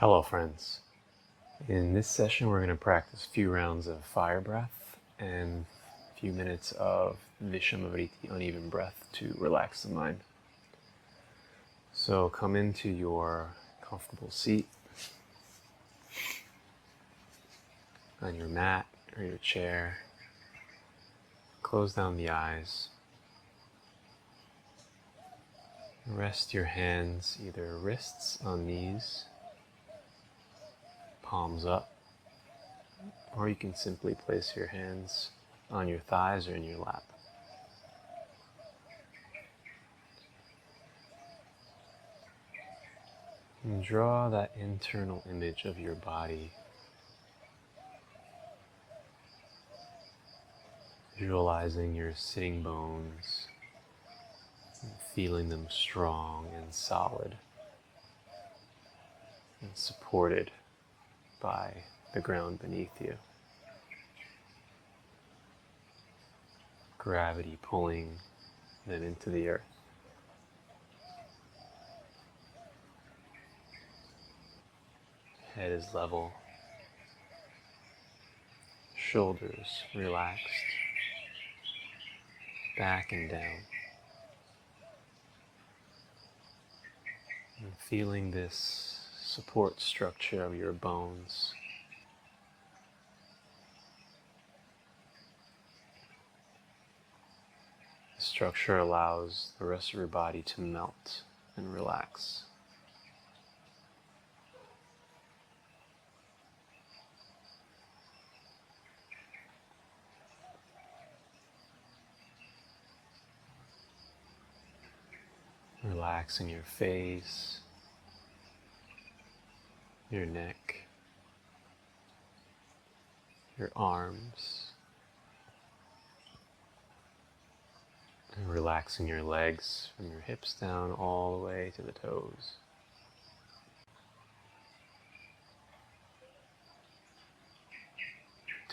Hello friends. In this session we're going to practice a few rounds of fire breath and a few minutes of visama, vritti, uneven breath to relax the mind. So come into your comfortable seat on your mat or your chair. Close down the eyes. Rest your hands, either wrists on knees, palms up, or you can simply place your hands on your thighs or in your lap. And draw that internal image of your body. Visualizing your sitting bones, and feeling them strong and solid and supported by the ground beneath you. Gravity pulling them into the earth. Head is level, shoulders relaxed, back and down. And feeling this support structure of your bones. The structure allows the rest of your body to melt and relax. Relaxing your face, your neck, your arms, and relaxing your legs from your hips down all the way to the toes.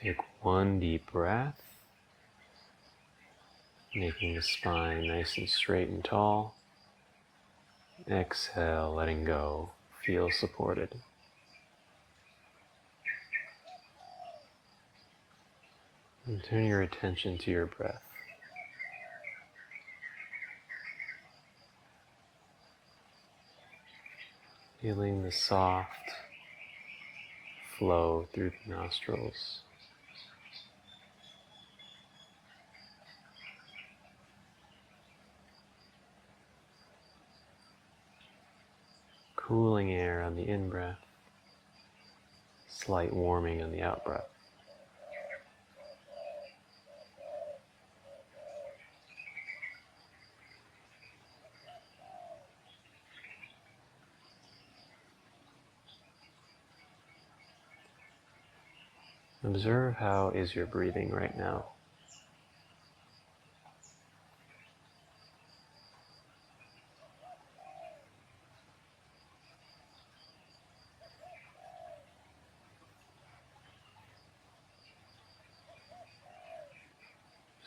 Take one deep breath, making the spine nice and straight and tall. Exhale, letting go. Feel supported. And turn your attention to your breath. Feeling the soft flow through the nostrils. Cooling air on the in-breath, slight warming on the out-breath. Observe how is your breathing right now.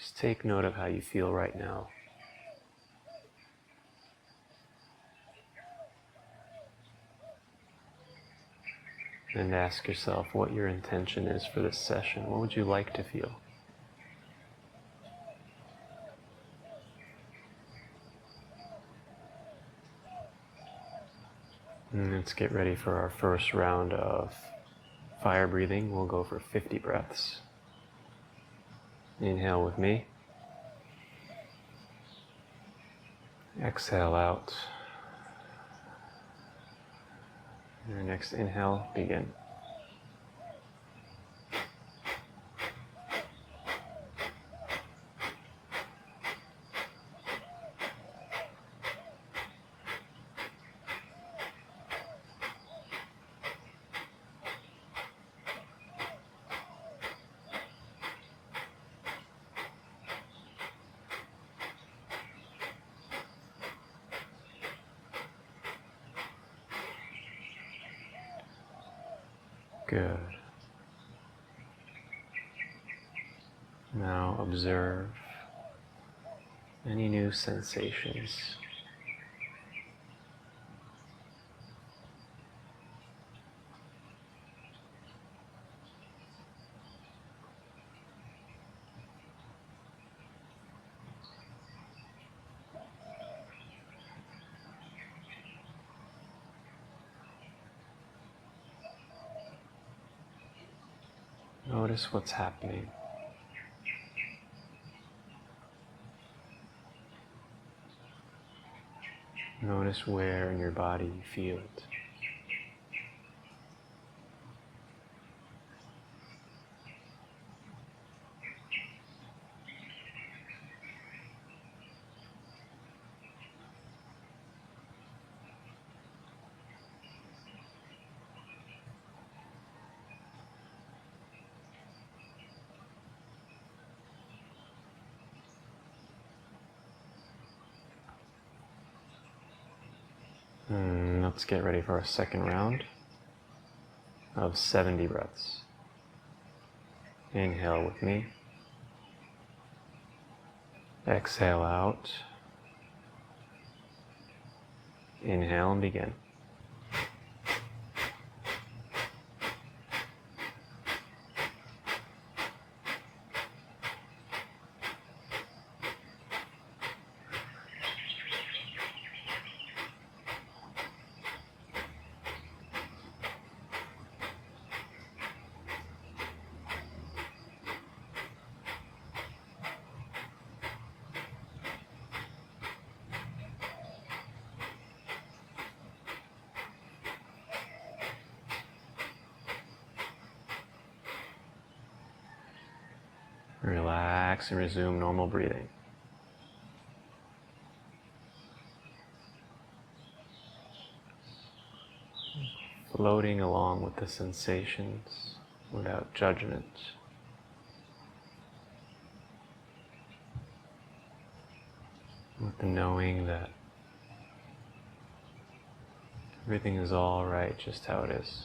Just take note of how you feel right now. And ask yourself what your intention is for this session. What would you like to feel? And let's get ready for our first round of fire breathing. We'll go for 50 breaths. Inhale with me. Exhale out. Your next inhale, begin. Good. Now observe any new sensations. Notice what's happening. Notice where in your body you feel it. Let's get ready for our second round of 70 breaths. Inhale with me. Exhale out. Inhale and begin. Relax and resume normal breathing. Floating along with the sensations without judgment. With the knowing that everything is all right just how it is.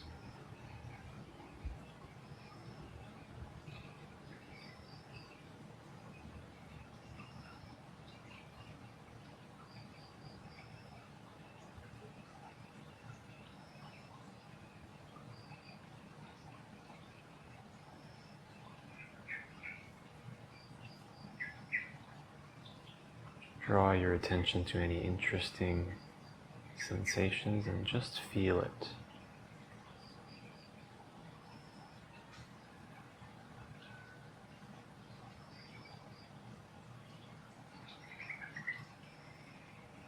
Draw your attention to any interesting sensations and just feel it.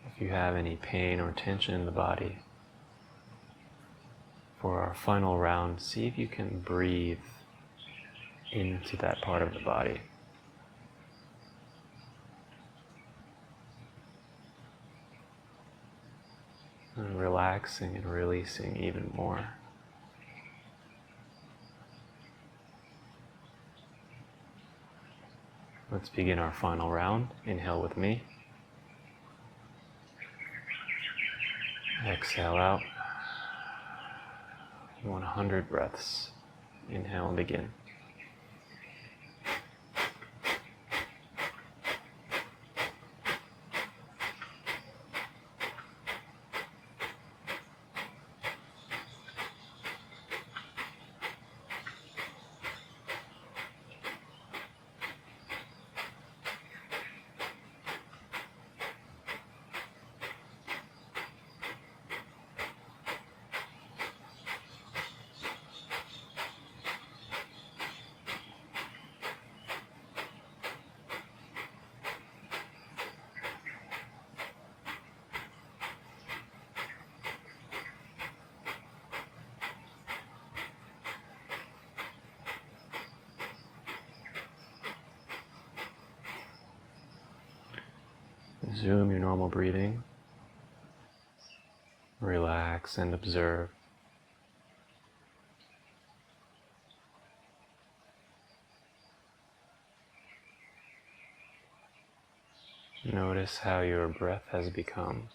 If you have any pain or tension in the body, for our final round, see if you can breathe into that part of the body. And relaxing and releasing even more. Let's begin our final round. Inhale with me. Exhale out. 100 breaths. Inhale and begin. Resume your normal breathing. Relax and observe. Notice how your breath has become.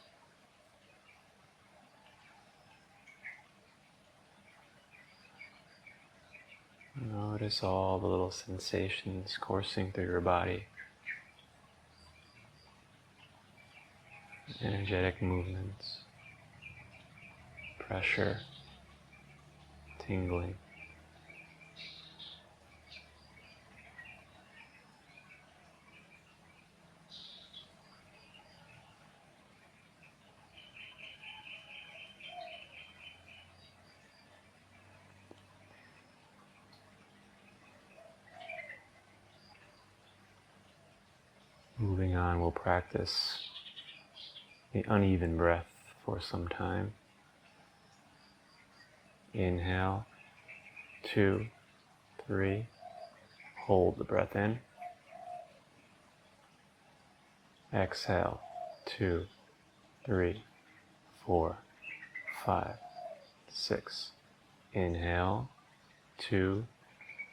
Notice all the little sensations coursing through your body. Energetic movements, pressure, tingling. on, we'll practice the uneven breath for some time. Inhale, 2, 3, hold the breath in. Exhale, 2, 3, 4, 5, 6. Inhale, 2,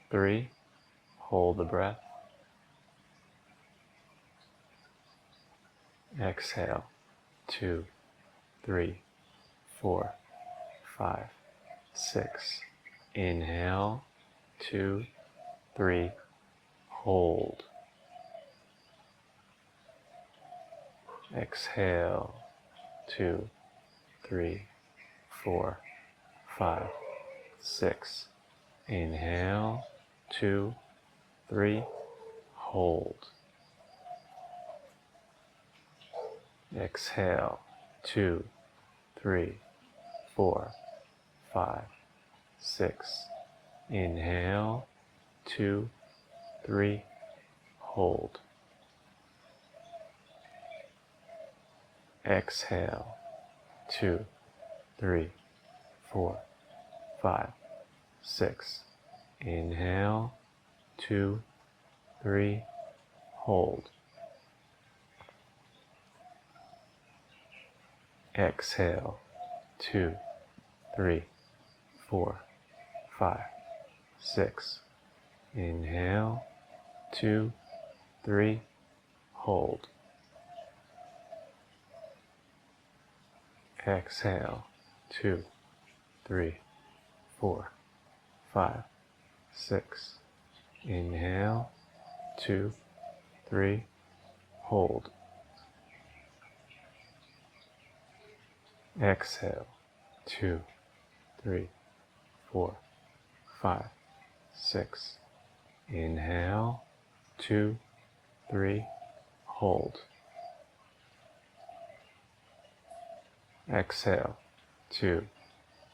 3, hold the breath. Exhale, 2, 3, 4, 5, 6. Inhale, 2, 3, hold. Exhale, 2, 3, 4, 5, 6. Inhale, 2, 3, hold. Exhale, 2, 3, 4, 5, 6. Inhale, 2, 3, hold. Exhale, 2, 3, 4, 5, 6. Inhale, 2, 3, hold. Exhale, 2, 3, 4, 5, 6. Inhale, 2, 3, hold. Exhale, 2, 3, 4, 5, 6. Inhale, 2, 3, hold. Exhale, 2, 3, 4, 5, 6. Inhale, 2, 3, hold. Exhale, 2,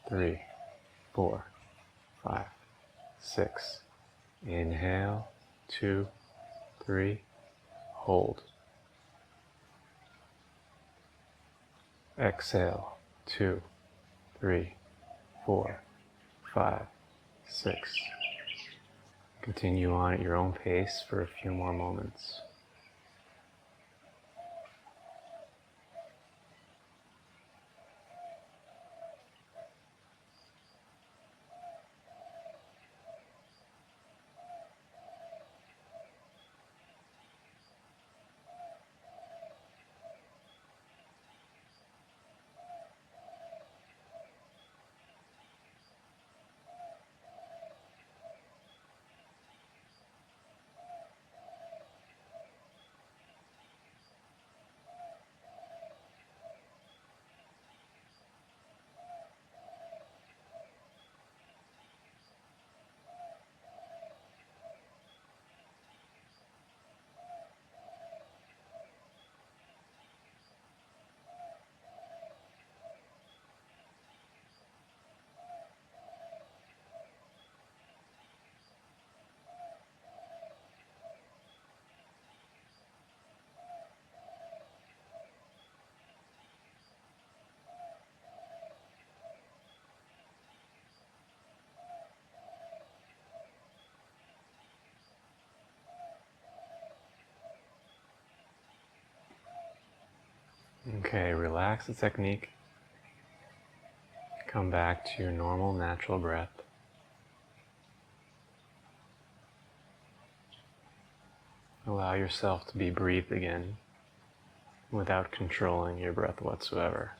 3, 4, 5, 6. Inhale, 2, 3, hold. Exhale, 2, 3, 4, 5, 6. Continue on at your own pace for a few more moments. Okay, relax the technique. Come back to your normal, natural breath. Allow yourself to be breathed again without controlling your breath whatsoever.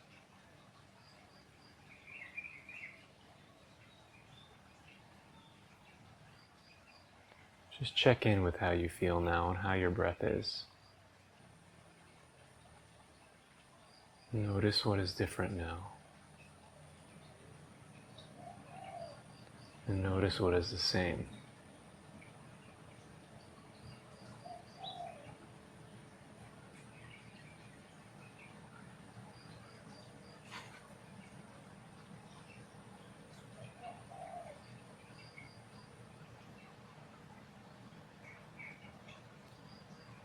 Just check in with how you feel now and how your breath is. Notice what is different now. And notice what is the same.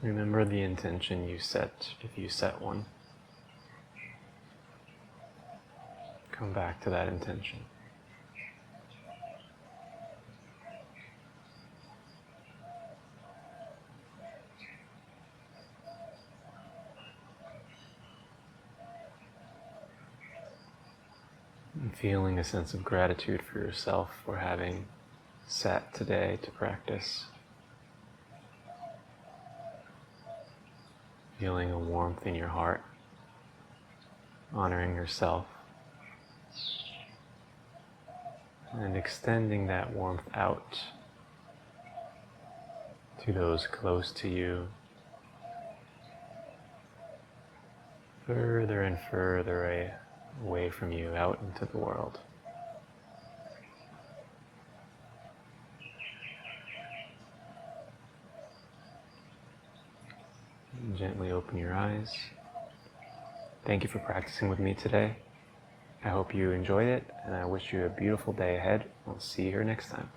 Remember the intention you set, if you set one. Come back to that intention. And feeling a sense of gratitude for yourself for having sat today to practice. Feeling a warmth in your heart, honoring yourself, and extending that warmth out to those close to you, further and further away from you, out into the world. And gently open your eyes. Thank you for practicing with me today. I hope you enjoyed it, and I wish you a beautiful day ahead. I'll see you here next time.